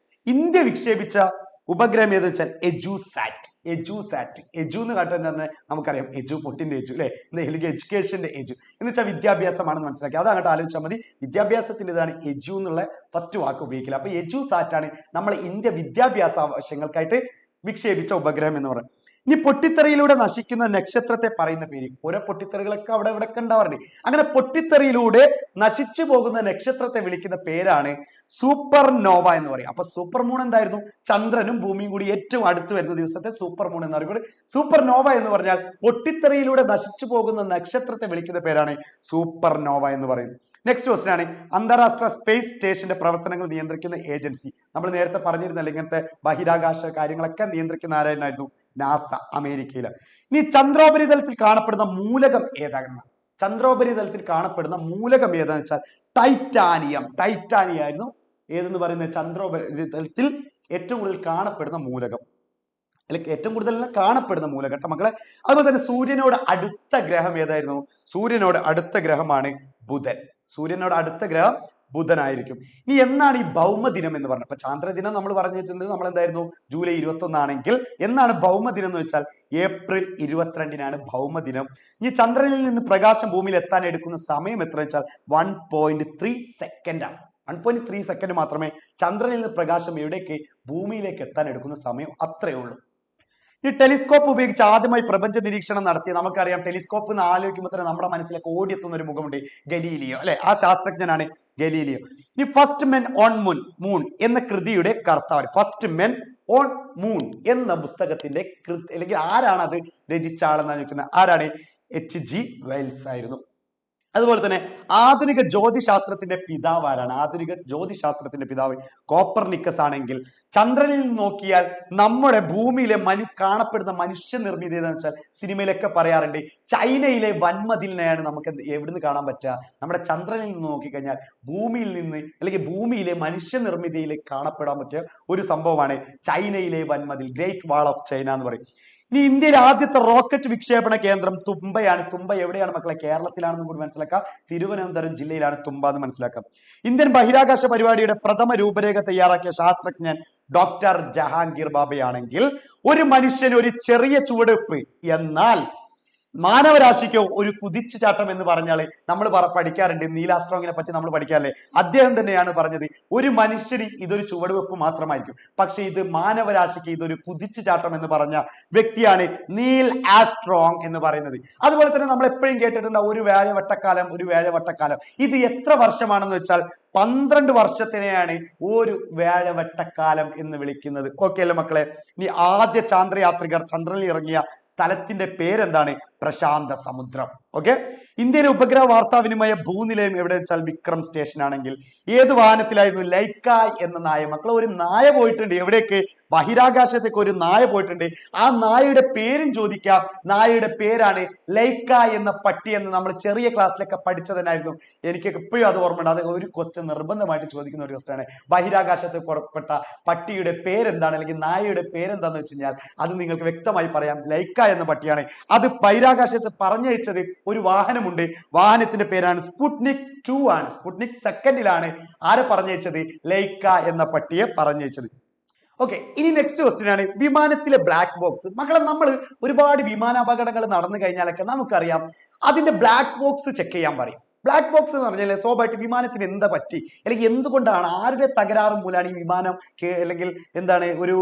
ഇന്ത്യ വിക്ഷേപിച്ച ഉപഗ്രഹം ഏതെന്ന് വെച്ചാൽ എജുസാറ്റ്. എജുസാറ്റ്, എജു എന്ന് കേട്ടെന്ന് നമുക്കറിയാം, എജു പൊട്ടിന്റെ എജു അല്ലെ, അല്ലെങ്കിൽ എഡ്യൂക്കേഷന്റെ എജു എന്ന് വെച്ചാൽ വിദ്യാഭ്യാസമാണെന്ന് മനസ്സിലാക്കി. അത് അങ്ങോട്ട് ആലോചിച്ചാൽ മതി. വിദ്യാഭ്യാസത്തിന്റെ ഇതാണ് എജു എന്നുള്ള ഫസ്റ്റ് വാക്ക് ഉപയോഗിക്കില്ല. അപ്പൊ എജുസാറ്റ് ആണ് നമ്മൾ ഇന്ത്യ വിദ്യാഭ്യാസ ആവശ്യങ്ങൾക്കായിട്ട് വിക്ഷേപിച്ച ഉപഗ്രഹം എന്ന് പറയുന്നത്. ഇനി പൊട്ടിത്തെറിയിലൂടെ നശിക്കുന്ന നക്ഷത്രത്തെ പറയുന്ന പേര്. ഓരോ പൊട്ടിത്തെറികളൊക്കെ അവിടെ ഇവിടെ ഉണ്ടാവാറുണ്ട്. അങ്ങനെ പൊട്ടിത്തെറിയിലൂടെ നശിച്ചു പോകുന്ന നക്ഷത്രത്തെ വിളിക്കുന്ന പേരാണ് സൂപ്പർ നോവ എന്ന് പറയും. അപ്പൊ സൂപ്പർ മൂൺ എന്തായിരുന്നു? ചന്ദ്രനും ഭൂമിയും കൂടി ഏറ്റവും അടുത്ത് വരുന്ന ദിവസത്തെ സൂപ്പർ മൂൺ എന്ന് പറയുന്നത്. സൂപ്പർ നോവ എന്ന് പറഞ്ഞാൽ പൊട്ടിത്തെറിയിലൂടെ നശിച്ചു പോകുന്ന നക്ഷത്രത്തെ വിളിക്കുന്ന പേരാണ് സൂപ്പർ നോവ എന്ന് പറയും. നെക്സ്റ്റ് ക്വസ്റ്റ്യൻ ആണ്, അന്താരാഷ്ട്ര സ്പേസ് സ്റ്റേഷന്റെ പ്രവർത്തനങ്ങൾ നിയന്ത്രിക്കുന്ന ഏജൻസി. നമ്മൾ നേരത്തെ പറഞ്ഞിരുന്നല്ലോ ഇങ്ങനത്തെ ബഹിരാകാശ കാര്യങ്ങളൊക്കെ നിയന്ത്രിക്കുന്ന ആരായിരുന്നു? നാസ, അമേരിക്കയില്. ഇനി ചന്ദ്രോപരിതലത്തിൽ കാണപ്പെടുന്ന മൂലകം ഏതാണെന്ന്? ചന്ദ്രോപരിതലത്തിൽ കാണപ്പെടുന്ന മൂലകം ഏതാന്ന് വെച്ചാൽ ടൈറ്റാനിയം. ടൈറ്റാനിയം ആയിരുന്നു ഏതെന്ന് പറയുന്നത് ചന്ദ്രോപരിതലത്തിൽ ഏറ്റവും കൂടുതൽ കാണപ്പെടുന്ന മൂലകം. അല്ലെങ്കിൽ ഏറ്റവും കൂടുതൽ കാണപ്പെടുന്ന മൂലഘട്ടം മക്കളെ. അതുപോലെ തന്നെ സൂര്യനോട് അടുത്ത ഗ്രഹം ഏതായിരുന്നു? സൂര്യനോട് അടുത്ത ഗ്രഹമാണ് ബുധൻ. സൂര്യനോട് അടുത്ത ഗ്രഹം ബുധനായിരിക്കും. ഇനി എന്നാണ് ഈ ഭൗമദിനം എന്ന് പറഞ്ഞത്? അപ്പൊ ചാന്ദ്രദിനം നമ്മൾ പറഞ്ഞിട്ടുണ്ട്, നമ്മൾ എന്തായിരുന്നു, ജൂലൈ 21 ആണെങ്കിൽ എന്നാണ് ഭൗമദിനം എന്ന് വെച്ചാൽ ഏപ്രിൽ 22-നാണ് ഭൗമദിനം. ഈ ചന്ദ്രനിൽ നിന്ന് പ്രകാശം ഭൂമിയിൽ എത്താൻ എടുക്കുന്ന സമയം എത്ര വെച്ചാൽ 1.3 സെക്കൻഡ് ആണ്. 1.3 സെക്കൻഡ് മാത്രമേ ചന്ദ്രനിൽ നിന്ന് പ്രകാശം എവിടേക്ക് ഭൂമിയിലേക്ക് എത്താൻ എടുക്കുന്ന സമയം, അത്രയേ ഉള്ളൂ. ഈ ടെലിസ്കോപ്പ് ഉപയോഗിച്ച് ആദ്യമായി പ്രപഞ്ച നിരീക്ഷണം നടത്തിയ, നമുക്കറിയാം ടെലിസ്കോപ്പ് എന്ന് ആലോചിക്കുമ്പോൾ തന്നെ നമ്മുടെ മനസ്സിലേക്ക് ഓടിയെത്തുന്ന ഒരു മുഖമുണ്ട്, ഗലീലിയോ അല്ലെ? ആ ശാസ്ത്രജ്ഞനാണ് ഗലീലിയോ. ഇനി ഫസ്റ്റ് മെൻ ഓൺ മൂൺ എന്ന കൃതിയുടെ കർത്താവ്, ഫസ്റ്റ് മെൻ ഓൺ മൂൺ എന്ന പുസ്തകത്തിന്റെ അല്ലെങ്കിൽ ആരാണ് അത് രചിച്ച ആളെന്ന് ചോദിക്കുന്നത്, ആരാണ്? H.G. വെൽസ് ആയിരുന്നു. അതുപോലെ തന്നെ ആധുനിക ജ്യോതിശാസ്ത്രത്തിന്റെ പിതാവ് ആരാണ്? ആധുനിക ജ്യോതിശാസ്ത്രത്തിന്റെ പിതാവ് കോപ്പർനിക്കസ് ആണെങ്കിൽ ചന്ദ്രനിൽ നോക്കിയാൽ നമ്മുടെ ഭൂമിയിലെ കാണപ്പെടുന്ന മനുഷ്യ നിർമ്മിതി എന്ന് വെച്ചാൽ സിനിമയിലൊക്കെ പറയാറുണ്ട്, ചൈനയിലെ വൻമതിലിനെയാണ് നമുക്ക് എവിടുന്ന് കാണാൻ പറ്റുക? നമ്മുടെ ചന്ദ്രനിൽ നിന്ന് നോക്കിക്കഴിഞ്ഞാൽ ഭൂമിയിൽ നിന്ന് അല്ലെങ്കിൽ ഭൂമിയിലെ മനുഷ്യ നിർമ്മിതിയിൽ കാണപ്പെടാൻ പറ്റിയ ഒരു സംഭവമാണ് ചൈനയിലെ വൻമതിൽ, ഗ്രേറ്റ് വാൾ ഓഫ് ചൈന എന്ന് പറയും. ഇനി ഇന്ത്യയിലെ ആദ്യത്തെ റോക്കറ്റ് വിക്ഷേപണ കേന്ദ്രം തുമ്പയാണ്. തുമ്പ എവിടെയാണ് മക്കളെ? കേരളത്തിലാണെന്നും കൂടി മനസ്സിലാക്കാം. തിരുവനന്തപുരം ജില്ലയിലാണ് തുമ്പ എന്ന് മനസ്സിലാക്കാം. ഇന്ത്യൻ ബഹിരാകാശ പരിപാടിയുടെ പ്രഥമ രൂപരേഖ തയ്യാറാക്കിയ ശാസ്ത്രജ്ഞൻ ഡോക്ടർ ജഹാംഗീർ ബാബയാണെങ്കിൽ ഒരു മനുഷ്യന് ഒരു ചെറിയ ചുവടുവെപ്പ്, എന്നാൽ മാനവരാശിക്കോ ഒരു കുതിച്ചു ചാട്ടം എന്ന് പറഞ്ഞാൽ നമ്മൾ പഠിക്കാറുണ്ട്. നീൽ ആംസ്ട്രോങ്ങിനെ പറ്റി നമ്മൾ പഠിക്കാറില്ലേ? അദ്ദേഹം തന്നെയാണ് പറഞ്ഞത്, ഒരു മനുഷ്യന് ഇതൊരു ചുവടുവെപ്പ് മാത്രമായിരിക്കും, പക്ഷെ ഇത് മാനവരാശിക്ക് ഇതൊരു കുതിച്ചു ചാട്ടം എന്ന് പറഞ്ഞ വ്യക്തിയാണ് നീൽ ആംസ്ട്രോങ് എന്ന് പറയുന്നത്. അതുപോലെ തന്നെ നമ്മൾ എപ്പോഴും കേട്ടിട്ടുണ്ട് ഒരു വേഴവട്ടക്കാലം, ഒരു വേഴവട്ടക്കാലം. ഇത് എത്ര വർഷമാണെന്ന് വെച്ചാൽ 12 വർഷത്തിനെയാണ് ഒരു വേഴവട്ടക്കാലം എന്ന് വിളിക്കുന്നത്. ഓക്കെ അല്ലേ മക്കളെ? ഇനി ആദ്യ ചാന്ദ്രയാത്രികർ ചന്ദ്രനിൽ ഇറങ്ങിയ സ്ഥലത്തിന്റെ പേരെന്താണ്? പ്രശാന്ത സമുദ്രം. ഓക്കെ. ഇന്ത്യയിലെ ഉപഗ്രഹ വാർത്താവിനിമയ ഭൂനിലയം എവിടെ വെച്ചാൽ വിക്രം സ്റ്റേഷൻ ആണെങ്കിൽ ഏത് വാഹനത്തിലായിരുന്നു? ലൈക്ക എന്ന നായ. മക്കളെ, ഒരു നായ പോയിട്ടുണ്ട്. എവിടേക്ക്? ബഹിരാകാശത്തേക്ക് ഒരു നായ പോയിട്ടുണ്ട്. ആ നായയുടെ പേരും ചോദിക്കാം. നായയുടെ പേരാണ് ലൈക്ക എന്ന പട്ടി എന്ന് നമ്മൾ ചെറിയ ക്ലാസ്സിലൊക്കെ പഠിച്ചതന്നായിരുന്നു. എനിക്ക് എപ്പോഴും അത് ഓർമ്മയുണ്ട്. അത് ഒരു ക്വസ്റ്റ്യൻ നിർബന്ധമായിട്ട് ചോദിക്കുന്ന ഒരു ക്വസ്റ്റ്യൻ ആണ്. ബഹിരാകാശത്ത് പുറപ്പെട്ട പട്ടിയുടെ പേരെന്താണ് അല്ലെങ്കിൽ നായയുടെ പേരെന്താന്ന് വെച്ച് കഴിഞ്ഞാൽ അത് നിങ്ങൾക്ക് വ്യക്തമായി പറയാം. ലൈക്ക എന്ന പട്ടിയാണ്. അത് ബഹിരാകാശത്ത് പറഞ്ഞയച്ചത് ഒരു വാഹനമുണ്ട്. വാഹനത്തിന്റെ പേരാണ് സ്പുട്നിക് 2 ആണ്. സ്പുട്നിക് 2ലാണ് ആരെ പറഞ്ഞയച്ചത്? ലൈക്ക എന്ന പട്ടിയെ പറഞ്ഞയച്ചത്. ഓക്കെ. ഇനി നെക്സ്റ്റ് ക്വസ്റ്റ്യൻ ആണ് വിമാനത്തിലെ ബ്ലാക്ക് ബോക്സ്. മക്കളെ, നമ്മൾ ഒരുപാട് വിമാനാപകടങ്ങൾ നടന്നു കഴിഞ്ഞാലൊക്കെ നമുക്കറിയാം അതിന്റെ ബ്ലാക്ക് ബോക്സ് ചെക്ക് ചെയ്യാൻ പറയും. ബ്ലാക്ക് ബോക്സ് എന്ന് പറഞ്ഞാൽ സ്വാഭാവികമായിട്ട് വിമാനത്തിന് എന്താ പറ്റി അല്ലെങ്കിൽ എന്തുകൊണ്ടാണ്, ആരുടെ തകരാറ് മൂലമാണ് ഈ വിമാനം അല്ലെങ്കിൽ എന്താണ് ഒരു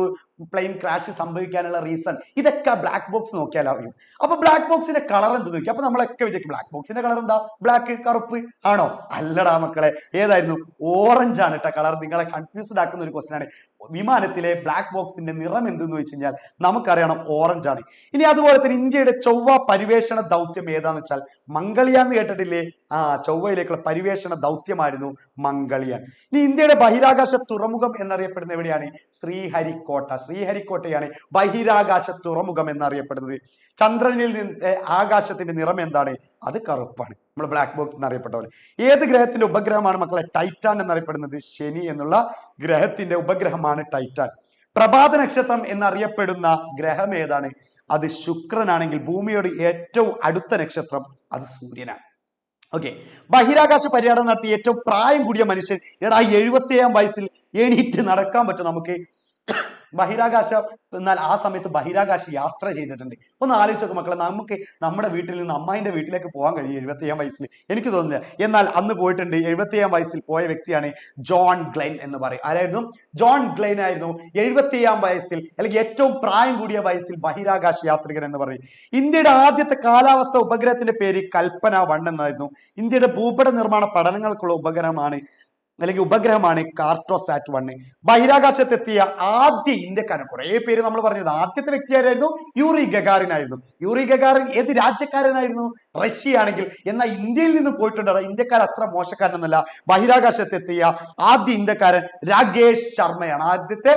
പ്ലെയിൻ ക്രാഷ് സംഭവിക്കാനുള്ള റീസൺ, ഇതൊക്കെ ബ്ലാക്ക് ബോക്സ് നോക്കിയാൽ അറിയും. അപ്പൊ ബ്ലാക്ക് ബോക്സിന്റെ കളർ എന്ത് നോക്കി? അപ്പൊ നമ്മളൊക്കെ വിചാരിക്കും ബ്ലാക്ക് ബോക്സിന്റെ കളർ എന്താ? ബ്ലാക്ക്, കറുപ്പ് ആണോ? അല്ലടാ മക്കളെ, ഏതായിരുന്നു? ഓറഞ്ച് ആണ് കേട്ടോ കളർ. നിങ്ങളെ കൺഫ്യൂസ്ഡ് ആക്കുന്ന ഒരു ക്വസ്റ്റ്യൻ ആണ്. വിമാനത്തിലെ ബ്ലാക്ക് ബോക്സിന്റെ നിറം എന്തെന്ന് വെച്ച് കഴിഞ്ഞാൽ നമുക്കറിയണം, ഓറഞ്ച് ആണ്. ഇനി അതുപോലെ തന്നെ ഇന്ത്യയുടെ ചൊവ്വ പരിവേഷണ ദൗത്യം ഏതാന്ന് വെച്ചാൽ മംഗൾയാൻ എന്ന് കേട്ടിട്ടില്ലേ? ചൊവ്വയിലേക്കുള്ള പരിവേഷണ ദൗത്യമായിരുന്നു മംഗൾയാൻ. ഇനി ഇന്ത്യയുടെ ബഹിരാകാശ തുറമുഖം എന്നറിയപ്പെടുന്ന എവിടെയാണ്? ശ്രീഹരിക്കോട്ട. ശ്രീഹരിക്കോട്ടയാണ് ബഹിരാകാശ തുറമുഖം എന്നറിയപ്പെടുന്നത്. ചന്ദ്രനിൽ നിന്ന് ആകാശത്തിന്റെ നിറം എന്താണ്? അത് കറുപ്പാണ്. നമ്മൾ ബ്ലാക്ക് ബോക്സ് എന്നറിയപ്പെട്ട പോലെ. ഏത് ഗ്രഹത്തിന്റെ ഉപഗ്രഹമാണ് മക്കളെ ടൈറ്റാൻ എന്നറിയപ്പെടുന്നത്? ശനി എന്നുള്ള ഗ്രഹത്തിന്റെ ഉപഗ്രഹമാണ് ടൈറ്റാൻ. പ്രഭാത നക്ഷത്രം എന്നറിയപ്പെടുന്ന ഗ്രഹം ഏതാണ്? അത് ശുക്രനാണെങ്കിൽ ഭൂമിയോട് ഏറ്റവും അടുത്ത നക്ഷത്രം അത് സൂര്യനാണ്. ഓക്കെ. ബഹിരാകാശ പര്യടനം നടത്തിയ ഏറ്റവും പ്രായം കൂടിയ മനുഷ്യൻ, 77-ാം വയസ്സിൽ എണീറ്റ് നടക്കാൻ പറ്റും നമുക്ക്? ബഹിരാകാശം എന്നാൽ ആ സമയത്ത് ബഹിരാകാശ യാത്ര ചെയ്തിട്ടുണ്ട്. ഒന്ന് ആലോചിച്ച് നോക്ക് മക്കളെ, നമുക്ക് നമ്മുടെ വീട്ടിൽ നിന്ന് അമ്മായിന്റെ വീട്ടിലേക്ക് പോകാൻ കഴിയും 77-ാം വയസ്സിൽ? എനിക്ക് തോന്നുന്നില്ല. എന്നാൽ അന്ന് പോയിട്ടുണ്ട്. 77-ാം വയസ്സിൽ പോയ വ്യക്തിയാണ് ജോൺ ഗ്ലെൻ എന്ന് പറയും. ആരായിരുന്നു? ജോൺ ഗ്ലെൻ ആയിരുന്നു 77-ാം വയസ്സിൽ അല്ലെങ്കിൽ ഏറ്റവും പ്രായം കൂടിയ വയസ്സിൽ ബഹിരാകാശ യാത്രികൻ എന്ന് പറയും. ഇന്ത്യയുടെ ആദ്യത്തെ കാലാവസ്ഥ ഉപഗ്രഹത്തിന്റെ പേര് കൽപ്പന 1 എന്നായിരുന്നു. ഇന്ത്യയുടെ ഭൂപട നിർമ്മാണ പഠനങ്ങൾക്കുള്ള ഉപഗ്രഹമാണ് കാർട്ടോസാറ്റ് 1. ബഹിരാകാശത്തെത്തിയ ആദ്യ ഇന്ത്യക്കാരൻ, കുറെ പേര് നമ്മൾ പറഞ്ഞത്, ആദ്യത്തെ വ്യക്തി ആരായിരുന്നു? യൂറി ഗഗാറിൻ ആയിരുന്നു. യൂറി ഗഗാറിൻ ഏത് രാജ്യക്കാരനായിരുന്നു? റഷ്യ ആണെങ്കിൽ. എന്നാൽ ഇന്ത്യയിൽ നിന്ന് പോയിട്ടുണ്ട്. ഇന്ത്യക്കാർ അത്ര മോശക്കാരനൊന്നുമല്ല. ബഹിരാകാശത്തെത്തിയ ആദ്യ ഇന്ത്യക്കാരൻ രാകേഷ് ശർമ്മയാണ്. ആദ്യത്തെ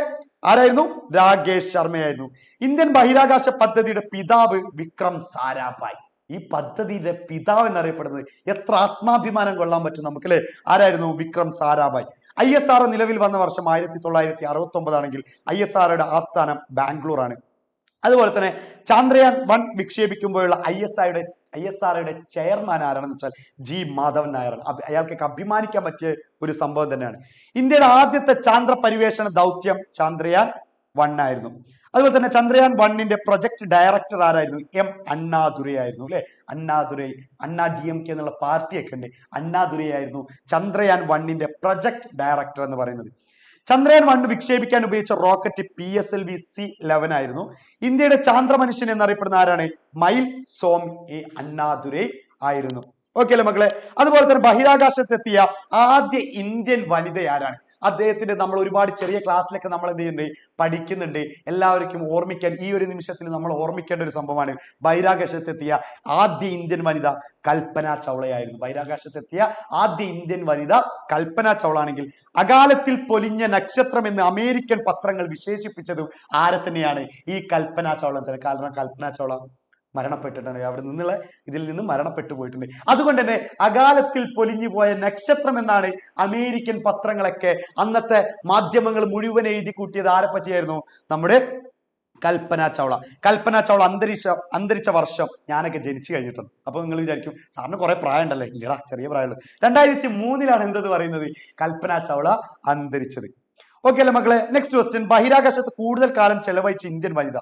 ആരായിരുന്നു? രാകേഷ് ശർമ്മയായിരുന്നു. ഇന്ത്യൻ ബഹിരാകാശ പദ്ധതിയുടെ പിതാവ് വിക്രം സാരാഭായ്. ഈ പദ്ധതിയുടെ പിതാവ് എന്നറിയപ്പെടുന്നത് എത്ര ആത്മാഭിമാനം കൊള്ളാൻ പറ്റും നമുക്ക് അല്ലെ? ആരായിരുന്നു? വിക്രം സാരാഭായ്. ISRO നിലവിൽ വന്ന വർഷം 1969 ആണെങ്കിൽ ISROയുടെ ആസ്ഥാനം ബാംഗ്ലൂർ ആണ്. അതുപോലെ തന്നെ ചന്ദ്രയാൻ 1 വിക്ഷേപിക്കുമ്പോഴുള്ള ISROയുടെ ചെയർമാൻ ആരാണെന്ന് വെച്ചാൽ ജി മാധവൻ നായരാണ്. അയാൾക്കൊക്കെ അഭിമാനിക്കാൻ പറ്റിയ ഒരു സംഭവം തന്നെയാണ്. ഇന്ത്യയുടെ ആദ്യത്തെ ചാന്ദ്ര പരിവേഷണ ദൗത്യം ചന്ദ്രയാൻ 1 ആയിരുന്നു. അതുപോലെ തന്നെ ചന്ദ്രയാൻ 1 പ്രൊജക്ട് ഡയറക്ടർ ആരായിരുന്നു? അണ്ണാദുരൈ ആയിരുന്നു അല്ലെ. അണ്ണാദുരൈ, അണ്ണാ DMK എന്നുള്ള പാർട്ടിയൊക്കെ ഉണ്ട്. അണ്ണാദുരൈ ആയിരുന്നു ചന്ദ്രയാൻ 1 പ്രൊജക്ട് ഡയറക്ടർ എന്ന് പറയുന്നത്. ചന്ദ്രയാൻ 1 വിക്ഷേപിക്കാൻ ഉപയോഗിച്ച റോക്കറ്റ് PSLV C-11 ആയിരുന്നു. ഇന്ത്യയുടെ ചാന്ദ്ര മനുഷ്യൻ എന്നറിയപ്പെടുന്ന ആരാണ്? മൈൽ സോമി അണ്ണാദുരൈ ആയിരുന്നു. ഓക്കെ അല്ലെ മക്കളെ. അതുപോലെ തന്നെ ബഹിരാകാശത്തെത്തിയ ആദ്യ ഇന്ത്യൻ വനിത ആരാണ്? അദ്ദേഹത്തിന്റെ നമ്മൾ ഒരുപാട് ചെറിയ ക്ലാസ്സിലൊക്കെ നമ്മൾ എന്ത് ചെയ്യുന്നുണ്ട്, പഠിക്കുന്നുണ്ട്. എല്ലാവർക്കും ഓർമ്മിക്കാൻ ഈ ഒരു നിമിഷത്തിൽ നമ്മൾ ഓർമ്മിക്കേണ്ട ഒരു സംഭവമാണ് ബഹിരാകാശത്തെത്തിയ ആദ്യ ഇന്ത്യൻ വനിത കൽപ്പന ചൗളയായിരുന്നു. ബഹിരാകാശത്തെത്തിയ ആദ്യ ഇന്ത്യൻ വനിത കൽപ്പന ചൗള ആണെങ്കിൽ അകാലത്തിൽ പൊലിഞ്ഞ നക്ഷത്രം എന്ന് അമേരിക്കൻ പത്രങ്ങൾ വിശേഷിപ്പിച്ചതും ആരെ തന്നെയാണ്? ഈ കൽപ്പന ചൗള തന്നെ. കാരണം കൽപ്പന ചൗള മരണപ്പെട്ടിട്ടുണ്ട്, അവിടെ നിന്നുള്ള ഇതിൽ നിന്ന് മരണപ്പെട്ടു പോയിട്ടുണ്ട്. അതുകൊണ്ട് തന്നെ അകാലത്തിൽ പൊലിഞ്ഞു പോയ നക്ഷത്രം എന്നാണ് അമേരിക്കൻ പത്രങ്ങളൊക്കെ അന്നത്തെ മാധ്യമങ്ങൾ മുഴുവൻ എഴുതി കൂട്ടിയത് ആരെ പറ്റിയായിരുന്നു? നമ്മുടെ കൽപ്പന ചൗള. കൽപ്പന ചൗള അന്തരിച്ച വർഷം ഞാനൊക്കെ ജനിച്ചു കഴിഞ്ഞിട്ടുണ്ട്. അപ്പൊ നിങ്ങൾ വിചാരിക്കും സാറിന് കുറെ പ്രായം ഉണ്ടല്ലേ? ഇല്ലടാ, ചെറിയ പ്രായമുള്ളൂ. 2003 എന്തെന്ന് പറയുന്നത് കൽപ്പന ചൗള അന്തരിച്ചത്. ഓക്കെ അല്ലേ മക്കളെ. നെക്സ്റ്റ് ക്വസ്റ്റ്യൻ, ബഹിരാകാശത്ത് കൂടുതൽ കാലം ചെലവഴിച്ച ഇന്ത്യൻ വനിത.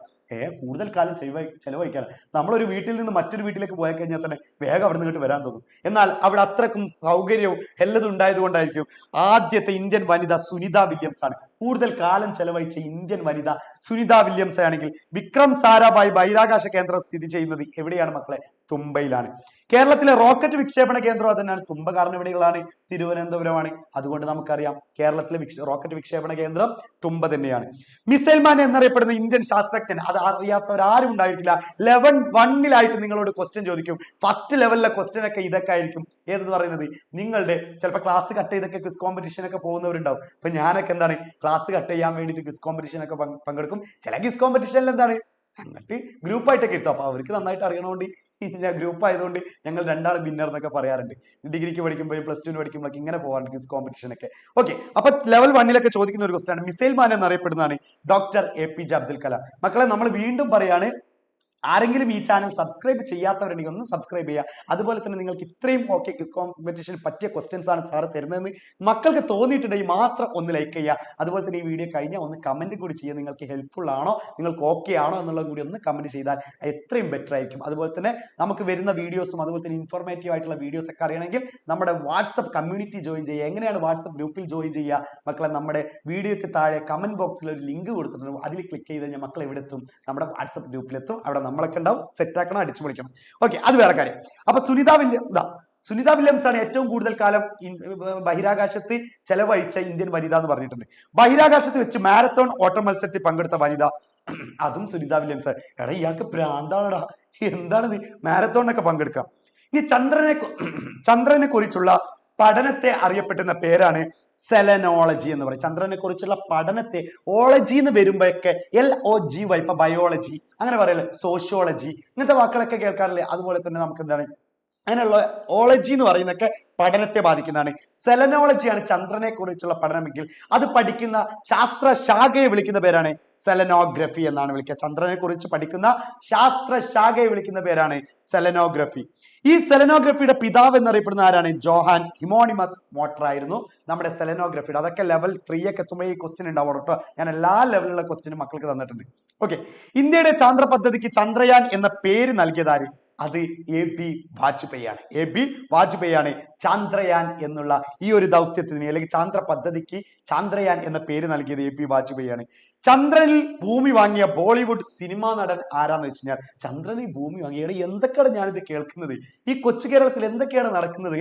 കൂടുതൽ കാലം ചെലവഴിക്കാൻ നമ്മളൊരു വീട്ടിൽ നിന്ന് മറ്റൊരു വീട്ടിലേക്ക് പോയി കഴിഞ്ഞാൽ തന്നെ വേഗം അവിടെ നിന്നിട്ട് വരാൻ തോന്നും. എന്നാൽ അവിടെ അത്രക്കും സൗകര്യവും എല്ലതും ഉണ്ടായത് കൊണ്ടായിരിക്കും ആദ്യത്തെ ഇന്ത്യൻ വനിത സുനിത വില്യംസ് ആണ്. കൂടുതൽ കാലം ചെലവഴിച്ച ഇന്ത്യൻ വനിത സുനിത വില്യംസ് ആണെങ്കിൽ വിക്രം സാരാഭായ് ബഹിരാകാശ കേന്ദ്രം സ്ഥിതി ചെയ്യുന്നത് എവിടെയാണ് മക്കളെ? തുമ്പയിലാണ്. കേരളത്തിലെ റോക്കറ്റ് വിക്ഷേപണ കേന്ദ്രം അത് തന്നെയാണ്. തുമ്പ കാരണം എവിടെയുള്ളതാണ്? തിരുവനന്തപുരമാണ്. അതുകൊണ്ട് നമുക്കറിയാം കേരളത്തിലെ റോക്കറ്റ് വിക്ഷേപണ കേന്ദ്രം തുമ്പ തന്നെയാണ്. മിസൈൽ മാൻ എന്നറിയപ്പെടുന്ന ഇന്ത്യൻ ശാസ്ത്രജ്ഞൻ, അത് അറിയാത്തവരാരും ഉണ്ടായിട്ടില്ല. ലെവൽ 1 നിങ്ങളോട് ക്വസ്റ്റ്യൻ ചോദിക്കും. ഫസ്റ്റ് ലെവലിലെ ക്വസ്റ്റ്യൻ ഒക്കെ ഇതൊക്കെ ആയിരിക്കും. ഏതെന്ന് പറയുന്നത് നിങ്ങളുടെ ചിലപ്പോൾ ക്ലാസ് കട്ട് ചെയ്തൊക്കെ ക്വിസ് കോമ്പറ്റീഷൻ ഒക്കെ പോകുന്നവരുണ്ടാവും. അപ്പൊ ഞാനൊക്കെ എന്താണ് ക്ലാസ് കട്ട് ചെയ്യാൻ വേണ്ടിയിട്ട് ക്വിസ് കോമ്പറ്റീഷൻ ഒക്കെ പങ്കെടുക്കും. ചില ക്വിസ് കോമ്പറ്റീഷനിൽ എന്താണ് അങ്ങോട്ട് ഗ്രൂപ്പായിട്ടൊക്കെ ഇരുത്തും. അപ്പൊ അവർക്ക് നന്നായിട്ട് അറിയണോണ്ട് ഞാൻ ഗ്രൂപ്പ് ആയതുകൊണ്ട് ഞങ്ങൾ രണ്ടാളും വിന്നർ എന്നൊക്കെ പറയാറുണ്ട്. ഡിഗ്രിക്ക് പഠിക്കുമ്പോഴും +2 പഠിക്കുമ്പോഴൊക്കെ ഇങ്ങനെ പോകാറുണ്ട് ക്വിസ് കോമ്പറ്റീഷൻ ഒക്കെ. ഓക്കെ, അപ്പൊ ലെവൽ 1 ചോദിക്കുന്ന ഒരു ക്വസ്റ്റ്യൻ ആണ്. മിസൈൽ മാൻ എന്നറിയപ്പെടുന്നതാണ് ഡോക്ടർ APJ അബ്ദുൽ കലാം. മക്കളെ, നമ്മൾ വീണ്ടും പറയാണ്, ആരെങ്കിലും ഈ ചാനൽ സബ്സ്ക്രൈബ് ചെയ്യാത്തവരുണ്ടെങ്കിൽ ഒന്ന് സബ്സ്ക്രൈബ് ചെയ്യുക. അതുപോലെ തന്നെ നിങ്ങൾക്ക് ഇത്രയും ക്വിസ് കോമ്പറ്റീഷൻ പറ്റിയ ക്വസ്റ്റ്യൻസ് ആണ് സാറ് തരുന്നതെന്ന് മക്കൾക്ക് തോന്നിയിട്ടുണ്ടെങ്കിൽ മാത്രം ഒന്ന് ലൈക്ക് ചെയ്യുക. അതുപോലെ തന്നെ ഈ വീഡിയോ കഴിഞ്ഞാൽ ഒന്ന് കമന്റ് കൂടി ചെയ്യുക. നിങ്ങൾക്ക് ഹെൽപ്ഫുൾ ആണോ, നിങ്ങൾക്ക് ഓക്കെ ആണോ എന്നുള്ളത് കൂടി ഒന്ന് കമന്റ് ചെയ്താൽ എത്രയും ബെറ്റർ ആയിരിക്കും. അതുപോലെ തന്നെ നമുക്ക് വരുന്ന വീഡിയോസും അതുപോലെ തന്നെ ഇൻഫോർമേറ്റീവ് ആയിട്ടുള്ള വീഡിയോസ് ഒക്കെ അറിയണമെങ്കിൽ നമ്മുടെ വാട്സപ്പ് കമ്മ്യൂണിറ്റി ജോയിൻ ചെയ്യുക. എങ്ങനെയാണ് വാട്സപ്പ് ഗ്രൂപ്പിൽ ജോയിൻ ചെയ്യുക മക്കളെ? നമ്മുടെ വീഡിയോക്ക് താഴെ കമന്റ് ബോക്സിൽ ഒരു ലിങ്ക് കൊടുത്തിട്ടുണ്ട്. അതിൽ ക്ലിക്ക് ചെയ്ത് കഴിഞ്ഞാൽ മക്കൾ എവിടെ എത്തും? നമ്മുടെ വാട്സപ്പ് ഗ്രൂപ്പിലെത്തും. അവിടെ നമ്മളൊക്കെ ഉണ്ടാവും. സെറ്റ് ആക്കണം, അടിച്ചു പൊളിക്കണം. ഓക്കെ, അത് വേറെ കാര്യം. അപ്പൊ സുനിത വില്യംസ് ആണ് ഏറ്റവും കൂടുതൽ കാലം ബഹിരാകാശത്ത് ചെലവഴിച്ച ഇന്ത്യൻ വനിത എന്ന് പറഞ്ഞിട്ടുണ്ട്. ബഹിരാകാശത്ത് വെച്ച് മാരത്തോൺ ഓട്ട മത്സരത്തിൽ പങ്കെടുത്ത വനിത, അതും സുനിത വില്യംസ്. എടാ, ഇയാൾക്ക് ഭ്രാന്താണടാ, എന്താണിത്? മാരത്തോണിനൊക്കെ പങ്കെടുക്കാം. ഇനി ചന്ദ്രനെ കുറിച്ചുള്ള പഠനത്തെ അറിയപ്പെട്ടുന്ന പേരാണ് സെലനോളജി എന്ന് പറയും. ചന്ദ്രനെ കുറിച്ചുള്ള പഠനത്തെ ഓളജി എന്ന് വരുമ്പോഴൊക്കെ LOGY, ഇപ്പൊ ബയോളജി അങ്ങനെ പറയല്ലേ, സോഷ്യോളജി ഇങ്ങനത്തെ വാക്കുകളൊക്കെ കേൾക്കാറില്ലേ? അതുപോലെ തന്നെ നമുക്ക് എന്താണ് അങ്ങനെയുള്ള ഓളജി എന്ന് പറയുന്നൊക്കെ പഠനത്തെ ബാധിക്കുന്നതാണ്. സെലനോളജിയാണ് ചന്ദ്രനെ കുറിച്ചുള്ള പഠനമെങ്കിൽ അത് പഠിക്കുന്ന ശാസ്ത്ര ശാഖയെ വിളിക്കുന്ന പേരാണ് സെലനോഗ്രഫി എന്നാണ് വിളിക്കുക. ചന്ദ്രനെ കുറിച്ച് പഠിക്കുന്ന ശാസ്ത്ര ശാഖയെ വിളിക്കുന്ന പേരാണ് സെലനോഗ്രഫി. ഈ സെലനോഗ്രഫിയുടെ പിതാവ് എന്നറിയപ്പെടുന്ന ആരാണ്? ജോഹാൻ ഹിമോണിമസ് മോട്ടർ ആയിരുന്നു നമ്മുടെ സെലനോഗ്രഫിയുടെ. അതൊക്കെ ലെവൽ 3 ഒക്കെ എത്തുമ്പോൾ ഈ ക്വസ്റ്റ്യൻ ഉണ്ടാവും കേട്ടോ. ഞാൻ എല്ലാ ലെവലിലുള്ള ക്വസ്റ്റ്യനും മക്കൾക്ക് തന്നിട്ടുണ്ട്. ഓക്കെ, ഇന്ത്യയുടെ ചാന്ദ്ര പദ്ധതിക്ക് ചന്ദ്രയാൻ എന്ന പേര് നൽകിയതാര്? അത് AB വാജ്പേയി ആണ്. AB വാജ്പേയി ആണ് ചാന്ദ്രയാൻ എന്നുള്ള ഈ ഒരു ദൗത്യത്തിന് അല്ലെങ്കിൽ ചാന്ദ്ര പദ്ധതിക്ക് ചാന്ദ്രയാൻ എന്ന പേര് നൽകിയത് AB വാജ്പേയി ആണ്. ചന്ദ്രനിൽ ഭൂമി വാങ്ങിയ ബോളിവുഡ് സിനിമാ നടൻ ആരാന്ന് വെച്ച് കഴിഞ്ഞാൽ, ചന്ദ്രനിൽ ഭൂമി വാങ്ങിയ എന്തൊക്കെയാണ് ഞാനിത് കേൾക്കുന്നത്? ഈ കൊച്ചു കേരളത്തിൽ എന്തൊക്കെയാണ് നടക്കുന്നത്?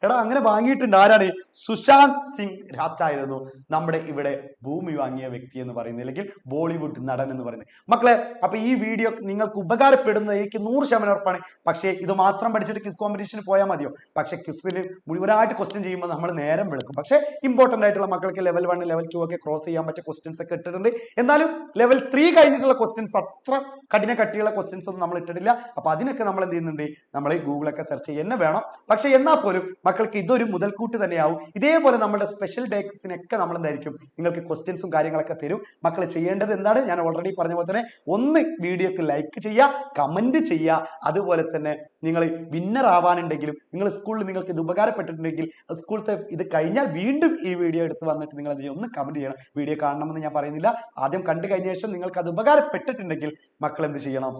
എടാ, അങ്ങനെ വാങ്ങിയിട്ടുണ്ട്. ആരാണ്? സുശാന്ത് സിംഗ് രാജായിരുന്നു നമ്മുടെ ഇവിടെ ഭൂമി വാങ്ങിയ വ്യക്തി എന്ന് പറയുന്നത്, അല്ലെങ്കിൽ ബോളിവുഡ് നടൻ എന്ന് പറയുന്നത്. മക്കളെ, അപ്പൊ ഈ വീഡിയോ നിങ്ങൾക്ക് ഉപകാരപ്പെടുന്നത് എനിക്ക് 100% ഉറപ്പാണ്. പക്ഷേ ഇത് മാത്രം പഠിച്ചിട്ട് ക്വിസ് കോമ്പറ്റീഷന് പോയാൽ മതിയോ? പക്ഷെ ക്വിസിൽ മുഴുവനായിട്ട് ക്വസ്റ്റ്യൻ ചെയ്യുമ്പോൾ നമ്മൾ നേരം വെളുക്കും. പക്ഷേ ഇമ്പോർട്ടന്റ് ആയിട്ടുള്ള മക്കൾക്ക് ലെവൽ 1 ലെവൽ 2 ഒക്കെ ക്രോസ് ചെയ്യാൻ പറ്റിയ ക്വസ്റ്റ്യൻസ് ഒക്കെ ഇട്ടിട്ടുണ്ട്. എന്നാലും ലെവൽ 3 കഴിഞ്ഞിട്ടുള്ള ക്വസ്റ്റ്യൻസ് അത്ര കഠിന കട്ടിയുള്ള ക്വസ്റ്റ്യൻസ് ഒന്നും നമ്മൾ ഇട്ടിട്ടില്ല. അപ്പൊ അതിനൊക്കെ നമ്മൾ എന്ത് ചെയ്യുന്നുണ്ട്, നമ്മൾ ഗൂഗിളൊക്കെ സെർച്ച് ചെയ്യുന്ന വേണം. പക്ഷെ എന്നാൽ പോലും മക്കൾക്ക് ഇതൊരു മുതൽക്കൂട്ട് തന്നെയാവും. ഇതേപോലെ നമ്മുടെ സ്പെഷ്യൽ ഡേസിനൊക്കെ നമ്മൾ എന്തായിരിക്കും നിങ്ങൾക്ക് ക്വസ്റ്റ്യൻസും കാര്യങ്ങളൊക്കെ തരും. മക്കൾ ചെയ്യേണ്ടത് എന്താണ്, ഞാൻ ഓൾറെഡി പറഞ്ഞ പോലെ തന്നെ ഒന്ന് വീഡിയോക്ക് ലൈക്ക് ചെയ്യുക, കമന്റ് ചെയ്യുക. അതുപോലെ തന്നെ നിങ്ങൾ വിന്നർ ആവാനുണ്ടെങ്കിലും നിങ്ങൾ സ്കൂളിൽ നിങ്ങൾക്ക് ഇത് ഉപകാരപ്പെട്ടിട്ടുണ്ടെങ്കിൽ സ്കൂളത്തെ ഇത് കഴിഞ്ഞാൽ വീണ്ടും ഈ വീഡിയോ എടുത്ത് വന്നിട്ട് നിങ്ങൾ എന്ത് ചെയ്യും, ഒന്ന് കമന്റ് ചെയ്യണം. വീഡിയോ കാണണമെന്ന് ഞാൻ പറയുന്നില്ല, ആദ്യം കണ്ടു കഴിഞ്ഞ ശേഷം നിങ്ങൾക്ക് അത് ഉപകാരപ്പെട്ടിട്ടുണ്ടെങ്കിൽ മക്കൾ എന്ത് ചെയ്യണം,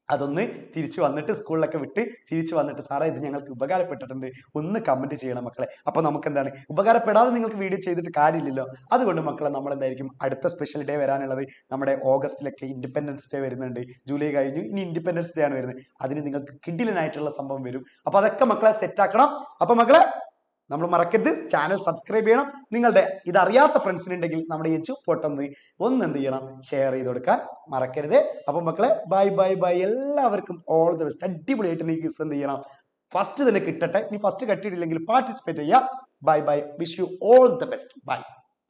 അതൊന്ന് തിരിച്ചു വന്നിട്ട് സ്കൂളിലൊക്കെ വിട്ട് തിരിച്ചു വന്നിട്ട് സാറേ ഇത് ഞങ്ങൾക്ക് ഉപകാരപ്പെട്ടിട്ടുണ്ട് ഒന്ന് കമന്റ് ചെയ്യണം മക്കളെ. അപ്പൊ നമുക്ക് എന്താണ്, ഉപകാരപ്പെടാതെ നിങ്ങൾക്ക് വീഡിയോ ചെയ്തിട്ട് കാര്യമില്ലല്ലോ. അതുകൊണ്ട് മക്കളെ നമ്മൾ എന്തായിരിക്കും അടുത്ത സ്പെഷ്യൽ ഡേ വരാനുള്ളത്, നമ്മുടെ ഓഗസ്റ്റിലൊക്കെ ഇൻഡിപെൻഡൻസ് ഡേ വരുന്നുണ്ട്. ജൂലൈ കഴിഞ്ഞു, ഇനി ഇൻഡിപെൻഡൻസ് ഡേ ആണ് വരുന്നത്. അതിന് നിങ്ങൾക്ക് കിടിലനായിട്ടുള്ള സംഭവം വരും. അപ്പൊ അതൊക്കെ മക്കളെ സെറ്റ് ആക്കണം. അപ്പൊ മക്കളെ നമ്മൾ മറക്കരുത്, ചാനൽ സബ്സ്ക്രൈബ് ചെയ്യണം. നിങ്ങളുടെ ഇതറിയാത്ത ഫ്രണ്ട്സിനുണ്ടെങ്കിൽ നമ്മുടെ എജുപോർട്ട് ഒന്ന് എന്ത് ചെയ്യണം, ഷെയർ ചെയ്ത് കൊടുക്കാൻ മറക്കരുത്. അപ്പൊ മക്കളെ ബൈ ബൈ ബൈ, എല്ലാവർക്കും ഓൾ ദി ബെസ്റ്റ്. അടിപൊളിയായിട്ട് നീ ക്വിസ് എന്ത് ചെയ്യണം, ഫസ്റ്റ് തന്നെ കിട്ടട്ടെ. നീ ഫസ്റ്റ് കിട്ടിയിട്ടില്ലെങ്കിൽ പാർട്ടിസിപ്പേറ്റ് ചെയ്യുക. Bye bye, wish you all the best. By.